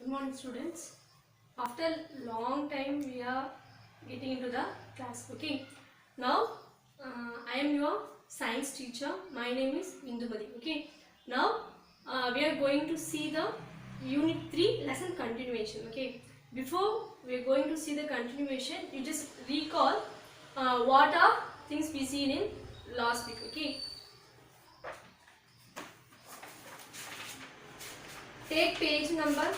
Good morning, students. After long time, we are getting into the class. Okay. Now, I am your science teacher. My name is Indumati. Okay. Now, we are going to see the Unit 3 lesson continuation. Okay. Before we are going to see the continuation, you just recall what are things we seen in last week. Okay. Take page number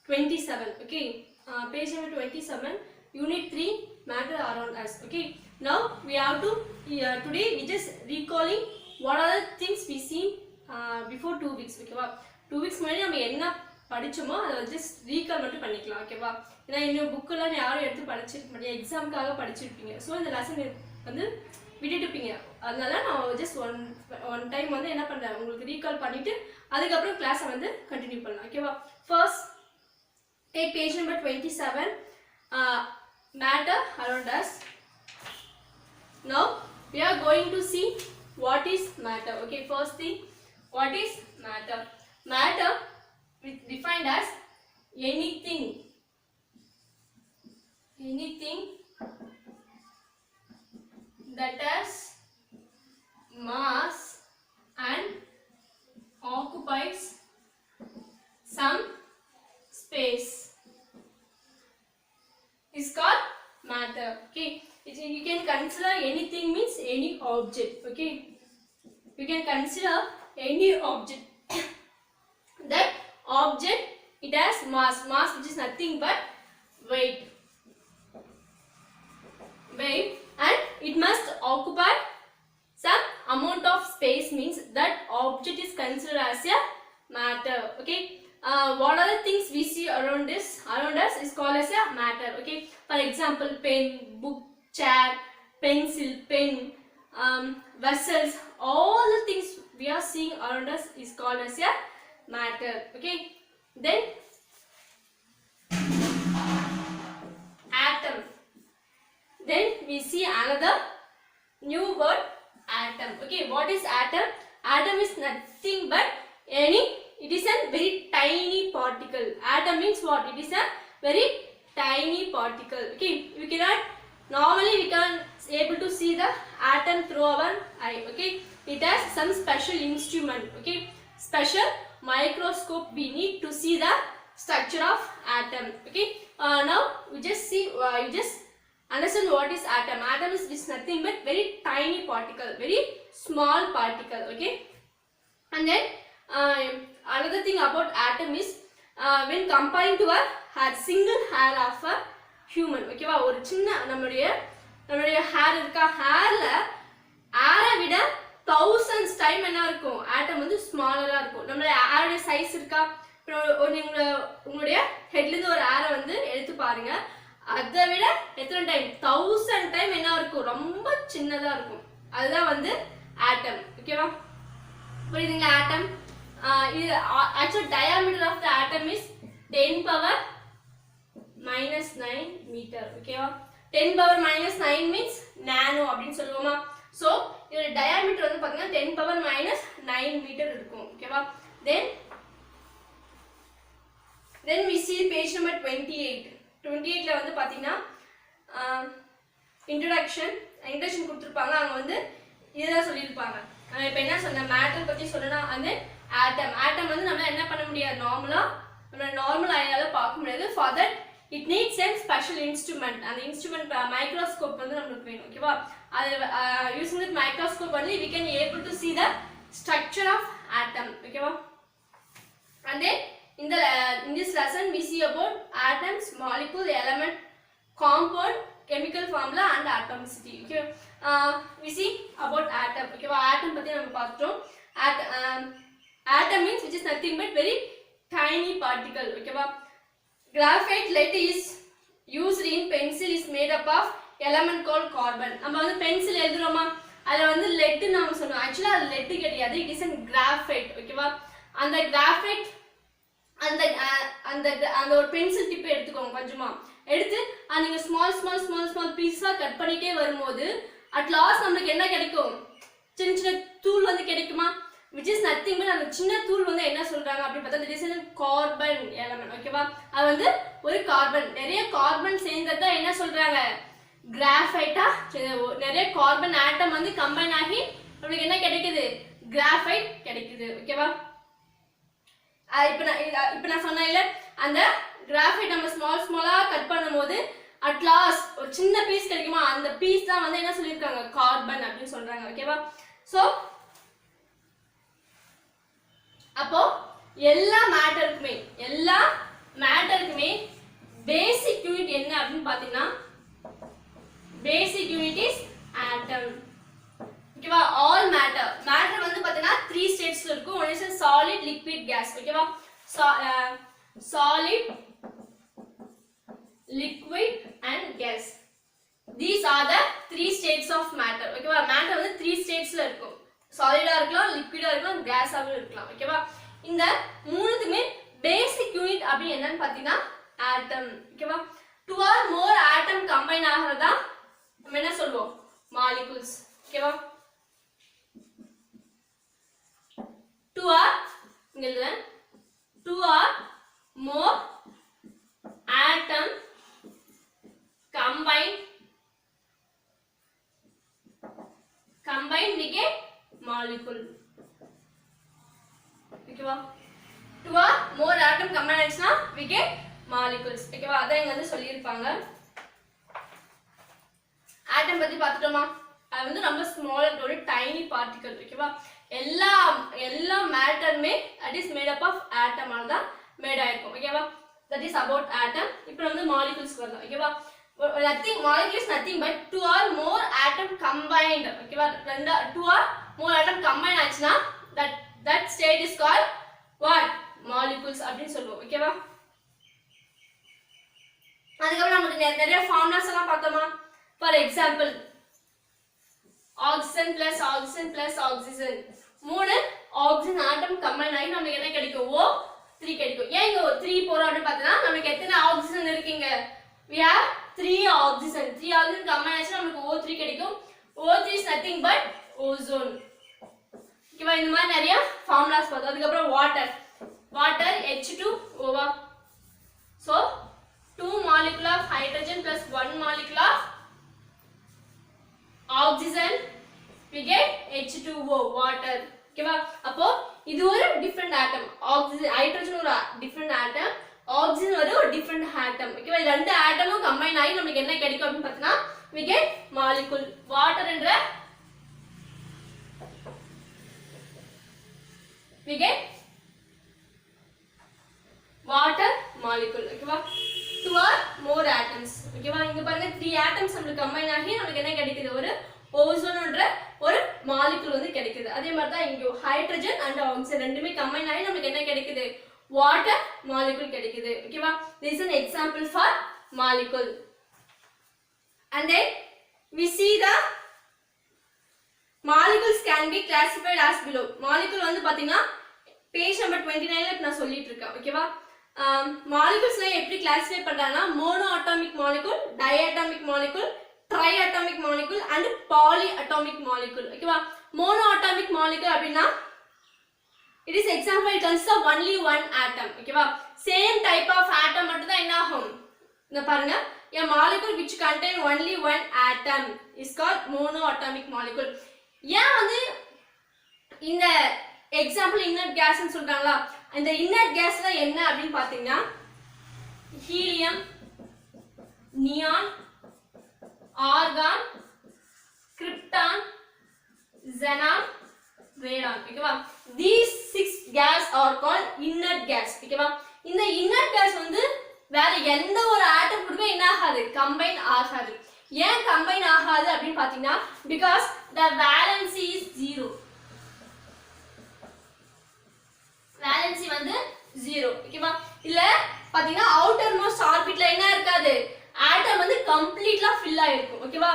27. Okay, page number 27, unit 3, matter around us. Okay, now we have to today we just recalling what are the things we seen before 2 weeks. Okay, 2 weeks முன்னாடி நம்ம என்ன படிச்சோமோ அதை just recall மட்டும் பண்ணிக்கலாம். ஓகேவா, ஏன்னா இன்னும் புக்கெல்லாம் யாரும் எடுத்து படிச்சிருக்க மாட்டேங்க, எக்ஸாமுக்காக படிச்சிருப்பீங்க. ஸோ இந்த லெசன் வந்து விட்டுட்டுப்பீங்க. அதனால நான் ஜஸ்ட் ஒன் டைம் வந்து என்ன பண்ணுறேன், உங்களுக்கு ரீகால் பண்ணிவிட்டு அதுக்கப்புறம் கிளாஸை வந்து கண்டினியூ பண்ணலாம். ஓகேவா, first take page number 27, matter around us. Now we are going to see what is matter. Okay, first thing, what is matter? Matter is defined as anything that has mass and occupies some space is called matter. Okay, you can consider anything means any object. Okay, you can consider any object. That object, it has mass which is nothing but weight, and it must occupy some amount of space, means that object is considered as a matter. Okay, what are the things we see around us is called as a matter. Okay, for example, pen, book, chair, pencil, pen, vessels, all the things we are seeing around us is called as a matter. Okay, then atom. Then we see another new word, atom. Okay, what is atom? Atom is nothing but it is a very tiny particle. Atom means what? It is a very tiny particle. Okay, we can't able to see the atom through our eye. Okay, it has some special instrument. Okay, special microscope we need to see the structure of atom. Okay, now we just see you just understand what is atom. Atom is nothing but very tiny particle, very small particle. Okay, and then another thing about atom is when comparing to a single hair of a human. Okay va, ஒரு சின்ன நம்மளுடைய hair இருக்கா, ஹேர்ல ஏரை விட thousands time என்ன இருக்கும், ஆட்டம் வந்து ஸ்மாலரா இருக்கும். நம்மளுடைய ஏரோட சைஸ் இருக்கா, உங்களுடைய ஹெட்ல இருந்து ஒரு ஏரை வந்து எடுத்து பாருங்க, அதை விட எத்தனை டைம், 1000 டைம் என்ன இருக்கும், ரொம்ப சின்னதா இருக்கும். அதுதான் வந்து ஆட்டம். ஓகேவா, புரியுதுங்களா? ஆட்டம் actual diameter of the atom is 10 power minus 9 meter. Okay, 10 power minus 9 means nano அப்படினு சொல்லுவோமா. so இதோட diameter வந்து பாத்தீங்கன்னா 10 power minus 9 meter இருக்கும். ஓகேவா, then we see page number 28 ல வந்து பாத்தீங்கன்னா introduction கொடுத்திருப்பாங்க. அங்க வந்து இதெல்லாம் சொல்லிருப்பாங்க. இப்போ என்ன சொன்ன, மேட்டர் பத்தி சொல்லனா, அந்த ஆட்டம் வந்து நம்ம என்ன பண்ண முடியாது, நார்மல் ஐயால பார்க்க முடியாது. For that it needs a special instrument. அந்த இன்ஸ்ட்ருமெண்ட் மைக்ரோஸ்கோப் வந்து நமக்கு வேணும். ஓகேவா, அது using that microscope only we can able to see the structure of atom. ஓகேவா, and then in this lesson we see about atoms, molecule, element, compound, chemical formula and atomicity. Okay, we see about atom. Okay, atom பத்தி நம்ம பார்த்தோம். Atom means which is nothing but very tiny particle. Okay, graphite lead is used in pencil is made up of element called carbon. நம்ம வந்து pencil எழுதுறோமா, அதுல வந்து lead நாம சொன்னோம். ஆக்சுவலா அது lead கிடையாது, it is a graphite. ஓகேவா, அந்த graphite அந்த ஒரு பென்சில் டிப் எடுத்துக்கோங்க, கொஞ்சமா எடுத்து நீங்க ஸ்மால் பீஸா கட் பண்ணிட்டே வரும்போது அட் லாஸ்ட் நமக்கு என்ன கிடைக்கும், சின்ன சின்ன தூள் வந்து கிடைக்குமா, which is nothing but அந்த சின்ன தூள் வந்து என்ன சொல்றாங்க அப்படி பார்த்தா it is a carbon element. ஓகேவா, அது வந்து ஒரு கார்பன், நிறைய கார்பன் சேர்ந்ததா என்ன சொல்றாங்க கிராஃபைட்டா. நிறைய கார்பன் ஆட்டம் வந்து கம்பைன் ஆகி உங்களுக்கு என்ன கிடைக்குது கிராஃபைட் கிடைக்குது. ஓகேவா, இப்போ நான் சொன்னேன்ல அந்த கிராஃபைட் நம்ம ஸ்மாலா கட் பண்ணும்போது அட் லாஸ்ட் ஒரு சின்ன பீஸ் கிடைக்குமா, அந்த பீஸ் தான் வந்து என்ன சொல்லியிருக்காங்க கார்பன் அப்படின்னு சொல்றாங்க. ஓகேவா, ஸோ அப்போ எல்லா மேட்டருக்குமே பேசிக் யூனிட் என்ன அப்படின்னு பாத்தீங்கன்னா பேசிக் யூனிட் இஸ் ஆட்டம். ஓகேவா, ஆல் மேட்டர் வந்து பாத்தீங்கன்னா 3 ஸ்டேட்ஸ்ல இருக்கும். One is solid, liquid, gas. ஓகேவா, solid, liquid and gas, these are the 3 states of matter. ஓகேவா, மேட்டர் வந்து 3 ஸ்டேட்ஸ்ல இருக்கும். சாலிடா இருக்கலாம், லிக்விடா இருக்கலாம், கேஸாவும் இருக்கலாம். ஓகேவா, இந்த மூணுத்துமே பேசிக் யூனிட் அப்படி என்னன்னு பாத்தீங்கன்னா ஆட்டம். ஓகேவா, 2 or more ஆட்டம் கம்பைன் ஆகிறதா நம்ம என்ன சொல்வோம் மாலிகூல்ஸ். ஓகேவா, 2 or இங்க எழுதுங்க 2 or more atom combine make a molecule. ஓகேவா, 2 or more atom combine ஆச்சுனா we get molecules. ஓகேவா, அத இங்க வந்து சொல்லி இருப்பாங்க. ஆட்டம் பத்தி பார்த்துட்டோமா, அது வந்து ரொம்ப ஸ்மாலர் ஒரு டைனி பார்ட்டிகல். ஓகேவா, எல்லா மேட்டருமே that is made up of atom ஆல தான் மேட் ஆயிருக்கும். ஓகேவா, that is about atom. இப்போ வந்து molecules வரலாம். ஓகேவா, molecule is nothing but 2 or more atom combined. ஓகேவா, 2 or more atom combine ஆச்சுனா that state is called what molecules அப்படினு சொல்லுவோம். ஓகேவா, அதுக்கப்புறம் நமக்கு நிறைய ஃபார்முலாஸ் எல்லாம் பார்த்தோமா. For example oxygen plus oxygen plus oxygen, 3 oxygen atom combine ஆகி நமக்கு என்ன கிடைக்கும் O3 கிடைக்கும். ஏன் இங்க 3 போறோம் அப்படின்னு பார்த்தா நமக்கு எத்தனை ஆக்சிஜன் இருக்குங்க we have 3 oxygen. 3 oxygen combine ஆச்சு நமக்கு O3 கிடைக்கும். O3 is nothing but ozone. ஓகேவா, இந்த மாதிரி நிறைய ஃபார்முலாஸ் பார்த்தோம். அதுக்கு அப்புறம் water H2O. so 2 molecule of hydrogen plus 1 molecule of oxygen we get H2O water. ஓகேவா, அப்போ இது ஒரு டிஃபரண்ட் ஆட்டம். ஆக்சிஜன் ஹைட்ரஜன் ஒரு டிஃபரண்ட் ஆட்டம், ஆக்சிஜன் ஒரு டிஃபரண்ட் ஆட்டம். ஓகேவா, இந்த ரெண்டு ஆட்டமும் கம்பைன் ஆகி நமக்கு என்ன கிடைக்கும் அப்படின்னு பார்த்தீங்கன்னா we get molecule. water என்ற we get water molecule. ஓகேவா, 2 or more atoms. ஓகேவா, இங்க பாருங்க 3 atoms நமக்கு கம்பைன் ஆகி நமக்கு என்ன கிடைக்குது ஒரு ஓசோன்ன்ற ஒரு மாலிக்யூல் வந்து கிடைக்குது. அதே மாதிரி தான் இங்க ஹைட்ரஜன் அண்ட் ஆக்சிஜன் ரெண்டுமே கம்பைன் ஆகி நமக்கு என்ன கிடைக்குது வாட்டர் மாலிக்யூல் கிடைக்குது. ஓகேவா, this is an example for molecule. and then we see the molecules can be classified as below. molecule வந்து பாத்தீங்கன்னா பேஜ் நம்பர் 29ல நான் சொல்லிட்டு இருக்கேன். ஓகேவா, மாலிகூல்ஸ்ல எப்படி கிளாசிஃபை பண்றாங்கன்னா mono atomic molecule, diatomic molecule, ட்ரைஅட்டாமிக் molecule and polyatomic molecule. ஓகேவா, மோனோ அட்டாமிக் மாலிகூல் அப்படினா it is example it consists of only one atom. ஓகேவா, same type of atom மட்டும் தான் என்ன ஆகும். இங்க பாருங்க, a molecule which contain only one atom is called monoatomic molecule. ஏன் வந்து இந்த எக்ஸாம்பிள் இன்னட் கேஸ்னு சொல்றாங்களா, இந்த இன்னட் கேஸ்ல என்ன அப்படினு பாத்தீங்கன்னா helium, neon, argon, krypton, xenon, radon. ஓகேவா, these 6 gas are called inert gas. ஓகேவா, இந்த inert gas வந்து வேற எந்த ஒரு ஆட்டம் கூடவே என்ன ஆகாது கம்பைன் ஆகாது. ஏன் கம்பைன் ஆகாது அப்படினு பாத்தீங்கன்னா because the valency is 0. valency வந்து 0. ஓகேவா, இல்ல பாத்தீங்கன்னா அவுட்டர் மோஸ்ட் ஆர்பிட்ல என்ன இருக்காது ஆட்டம் வந்து கம்ப்ளீட்டா ஃபில் ஆயிருக்கும். ஓகேவா,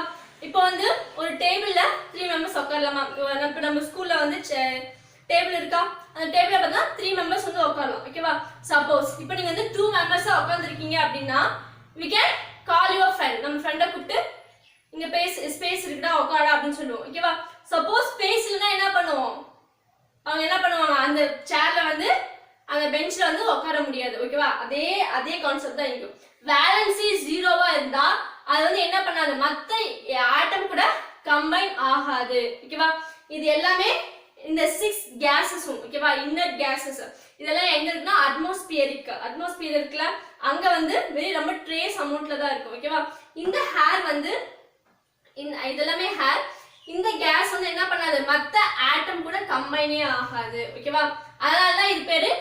இப்போ வந்து ஒரு டேபிள்ல 3 மெம்பர்ஸ் உட்காரலாமா. இப்போ நம்ம ஸ்கூல்ல வந்து டேபிள் இருக்கா, அந்த டேபிள்ல பார்த்தா 3 மெம்பர்ஸ் வந்து உட்காரலாம். ஓகேவா, சப்போஸ் இப்போ நீங்க வந்து 2 மெம்பர்ஸா உட்கார்ந்திருக்கீங்க அப்படின்னா we can call your friend. நம்ம ஃப்ரெண்ட கூப்பிட்டு இங்க ஸ்பேஸ் இருக்குடா உட்காரடா அப்படின்னு சொல்லுவோம். ஓகேவா, சப்போஸ் ஸ்பேஸ் இல்லனா என்ன பண்ணுவோம், அவங்க என்ன சேர்ல வந்து அந்த பெஞ்ச்ல வந்து உட்கார முடியாது ஓகேவா அதே கான்செப்ட் தான் இங்க வேலன்சி ஜீரோவா இருந்தா அது வந்து என்ன பண்ணாது மத்த ஆட்டம் கூட கம்பைன் ஆகாது ஓகேவா இது எல்லாமே இந்த 6 கேஸஸும் ஓகேவா இன்னர் கேஸஸ் இதெல்லாம் எங்க இருக்குன்னா அட்மாஸ்பியர் இருக்குல அங்க வந்து வெரி ரொம்ப ட்ரேஸ் அமௌண்ட்ல தான் இருக்கும் ஓகேவா இந்த ஹேர் வந்து இதெல்லாமே ஹேர் இந்த கேஸ் வந்து என்ன பண்ணாது மத்த ஆட்டம் கூட கம்பைனே ஆகாது ஓகேவா அதனால தான் இது பேரு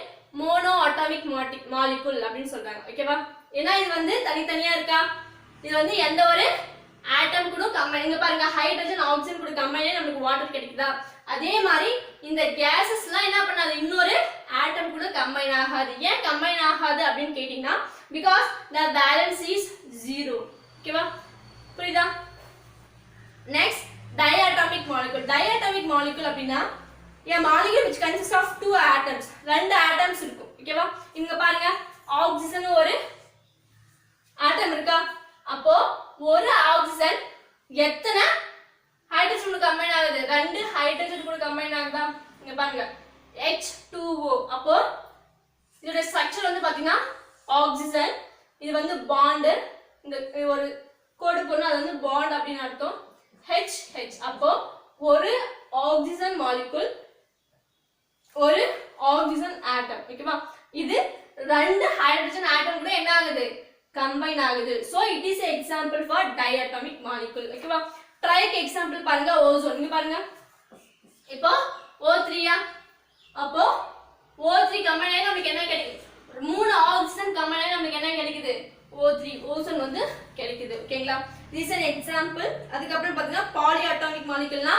மோனோ அட்டாமிக் மாலிகுல் அப்படின்னு சொல்றாங்க ஓகேவா ஏன்னா இது வந்து தனித்தனியா இருக்கா இது வந்து எந்த ஒரு ஆட்டம் கூட கம்பைன் இங்க பாருங்க ஹைட்ரஜன் ஆக்சிஜன் கூட கம்பைனே நமக்கு வாட்டர் கிடைக்குதா அதே மாதிரி இந்த கேஸஸ்லாம் என்ன பண்ணாது இன்னொரு ஆட்டம் கூட கம்பைன் ஆகாது ஏன் கம்பைன் ஆகாது அப்படின்னு கேட்டீங்கன்னா பிகாஸ் the balance is 0 ஓகேவா புரியுதா next diatomic molecule அப்படினா a molecule which consists of two atoms ரெண்டு atoms இருக்கும் ஓகேவா இங்க பாருங்க ஆக்சிஜன் ஒரு ஆட்டம் இருக்கா அப்போ ஒரு ஆக்சிஜன் எத்தனை ஹைட்ரஜன் கூட கம்பைன் ஆகுது ரெண்டு ஹைட்ரஜன் கூட கம்பைன் ஆகுதா இங்க பாருங்க H2O அப்போ இதோட ஸ்ட்ரக்சர் வந்து பாத்தீங்கன்னா ஆக்சிஜன் இது வந்து பாண்ட் இந்த ஒரு கோடு போனா அது வந்து பாண்ட் அப்படினு அர்த்தம் HH அப்போ ஒரு ஆக்சிஜன் மாலிக்யூல் ஒரு ஆக்சிஜன் ஆட்டம் ஓகேவா இது ரெண்டு ஹைட்ரஜன் ஆட்டம் கூட என்ன ஆகுது கம்பைன் ஆகுது so it is an example for diatomic molecule ஓகேவா ட்ரைக் எக்ஸாம்பிள் பாருங்க ஓசோன் இங்க பாருங்க இப்போ O3 அப்போ O3 கம்பைன் ஆகி நமக்கு என்ன கிடைக்குது மூணு ஆக்சிஜன் கம்பைன் ஆகி நமக்கு என்ன கிடைக்குது O3 ஓசோன் வந்து கிடைக்குது ஓகேங்களா this is an example அதுக்கு அப்புறம் பாத்தீங்கன்னா polyatomic moleculeனா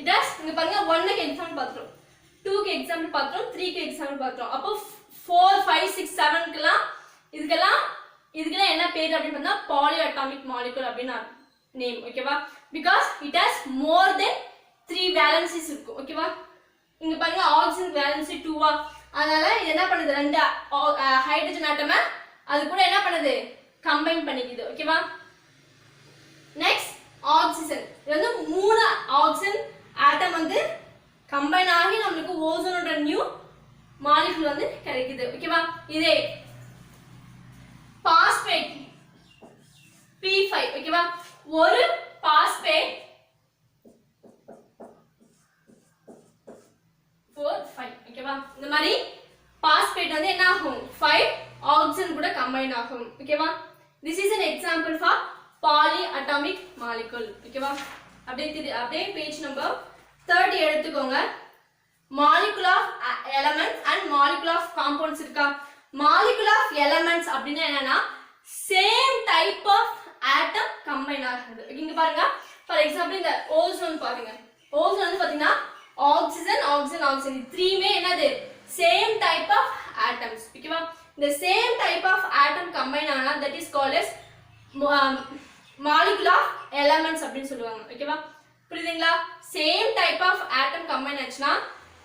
it has இங்க பாருங்க 1 க்கு எக்ஸாம்பிள் பாத்துறோம் 2 க்கு எக்ஸாம்பிள் பாத்துறோம் 3 க்கு எக்ஸாம்பிள் பாத்துறோம் அப்போ 4 5 6 7 க்குலாம் இதுக்கெல்லாம் என்ன பேர் அப்படினு பார்த்தா polyatomic molecule அப்படினா நேம் ஓகேவா because it has more than 3 valencies இருக்கும் ஓகேவா இங்க பாருங்க ஆக்சிஜன் வேலன்சி 2 அதனால இது என்ன பண்ணுது ரெண்டு ஹைட்ரஜன் ஆட்டமை அது கூட என்ன பண்ணுது கம்பைன் பண்ணிக்குது ஓகேவா நெக்ஸ்ட் ஆக்சிஜன் இது வந்து மூணு ஆக்சிஜன் ஆட்டம் வந்து கம்பைன் ஆகி நமக்கு ஓசோனோட நியூ மாலிக்யூல் வந்து கிடைக்குது ஓகேவா இதே பாஸ்பேட் P5 ஓகேவா ஒரு பாஸ்பேட் 4 5 ஓகேவா இந்த மாதிரி பாஸ்பேட் வந்து என்ன ஆகும் 5 ஆக்சிஜன் கூட கம்பைன் ஆகும் ஓகேவா this is an example for polyatomic molecule ஓகேவா அப்படியே பேஜ் நம்பர் 30 எடுத்துக்கோங்க molecule of elements and molecule of compounds இருக்கா molecule of elements அப்படினா என்னன்னா same type of atom combine ஆகுது இங்க பாருங்க for example இந்த ஓசோன் பாருங்க ஓசோன் வந்து பாத்தீங்கன்னா ஆக்சிஜன் த்ரீமே என்னது same type of atoms ஓகேவா இந்த same type of atom combine ஆனா that is called as molecule of elements அப்படினு சொல்லுவாங்க ஓகேவா புரியுதுங்களா same type of atom combine ஆச்சுனா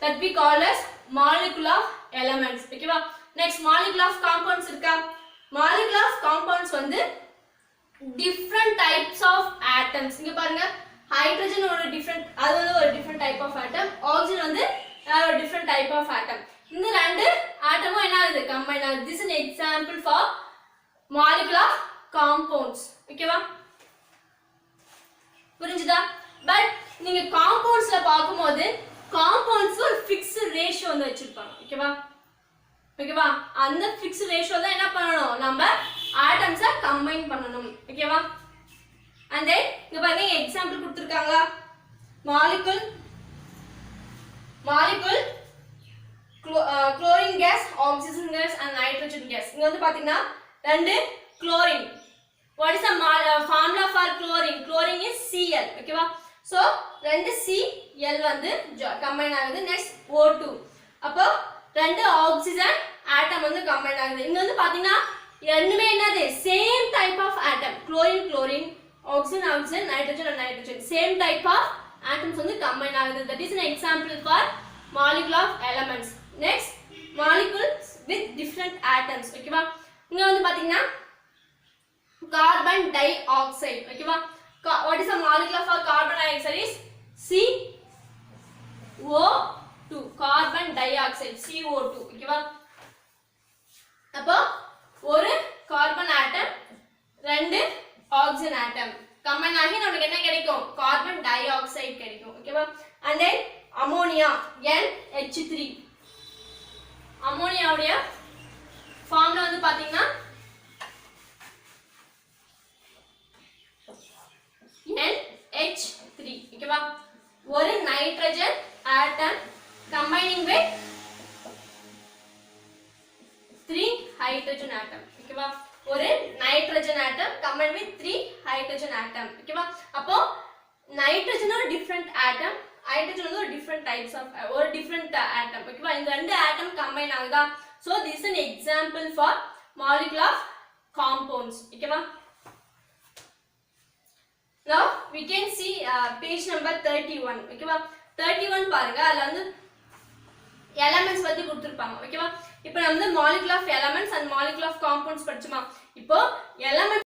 that we call as molecule of elements ஓகேவா next molecule of compounds இருக்கா molecule of compounds வந்து different types of atoms இங்க பாருங்க ஹைட்ரஜன் ஒரு டிஃபரண்ட் அது வந்து ஒரு different type of atom oxygen வந்து ஒரு டிஃபரண்ட் டைப் ஆஃப் ஆட்டம் இந்த ரெண்டு ஆட்டமும் என்ன ஆகுது கம்பைன் ஆகுது this is an example for molecule of compounds ஓகேவா புரிஞ்சுதா பட் நீங்க காம்பவுண்ட்ஸ்ல பாக்கும்போது காம்பவுண்ட்ஸ் ஒரு ஃபிக்ஸ்ட் ரேஷியோ வந்து வச்சிருப்பாங்க ஓகேவா அந்த ஃபிக்ஸ்ட் ரேஷியோ தான் என்ன பண்ணனும் நம்ம ஆட்டம்ஸை கம்பைன் பண்ணனும் ஓகேவா and then இங்க பாருங்க எக்ஸாம்பிள் கொடுத்திருக்காங்க molecule chlorine gas oxygen gas and nitrogen gas இங்க வந்து பாத்தீங்கன்னா ரெண்டு chlorine what is the formula for chlorine is Cl ஓகேவா so ரெண்டு Cl வந்து கம்பைன் ஆகுது next O2 அப்போ ரெண்டு ஆக்சிஜன் ஆட்டம் வந்து கம்பைன் ஆகுது இங்க வந்து பாத்தீங்கன்னா ரெண்டுமே என்னது same type of atom chlorine oxygen nitrogen and nitrogen same type of atoms வந்து combine ஆகுது that is an example for molecule of elements next molecules with different atoms ஓகேவா இங்க வந்து பாத்தீங்கன்னா carbon dioxide ஓகேவா what is the molecule of carbon dioxide is CO 2 carbon di oxide CO2 ஓகேவா அப்போ ஒரு கார்பன் ஆட்டம் ரெண்டு ஆக்சிஜன் ஆட்டம் கம்பைன் ஆகி நமக்கு என்ன கிடைக்கும் கார்பன் டை ஆக்சைடு கிடைக்கும் ஓகேவா and then அமோனியா NH3 அமோனியாவுடைய ஃபார்முலா வந்து பாத்தீங்கன்னா NH3 ஓகேவா ஒரு nitrogen atom combining with 3 hydrogen atom ஓகேவா ஒரு nitrogen atom combined with 3 hydrogen atom ஓகேவா அப்போ நைட்ரஜன் ஒரு டிஃபரண்ட் ஆட்டம் ஹைட்ரஜன் வந்து ஒரு டிஃபரண்ட் டைப்ஸ் ஆஃப் ஒரு டிஃபரண்ட் ஆட்டம் ஓகேவா இந்த ரெண்டு ஆட்டம் கம்பைன் ஆகுதா so this is an example for molecule of compounds ஓகேவா now we can see page number 31 ஓகேவா 31 பாருங்க அதுல வந்து elements பத்தி கொடுத்திருப்பாங்க ஓகேவா இப்போ நம்ம வந்து molecule of elements and molecule of compounds படிச்சோமா இப்போ elements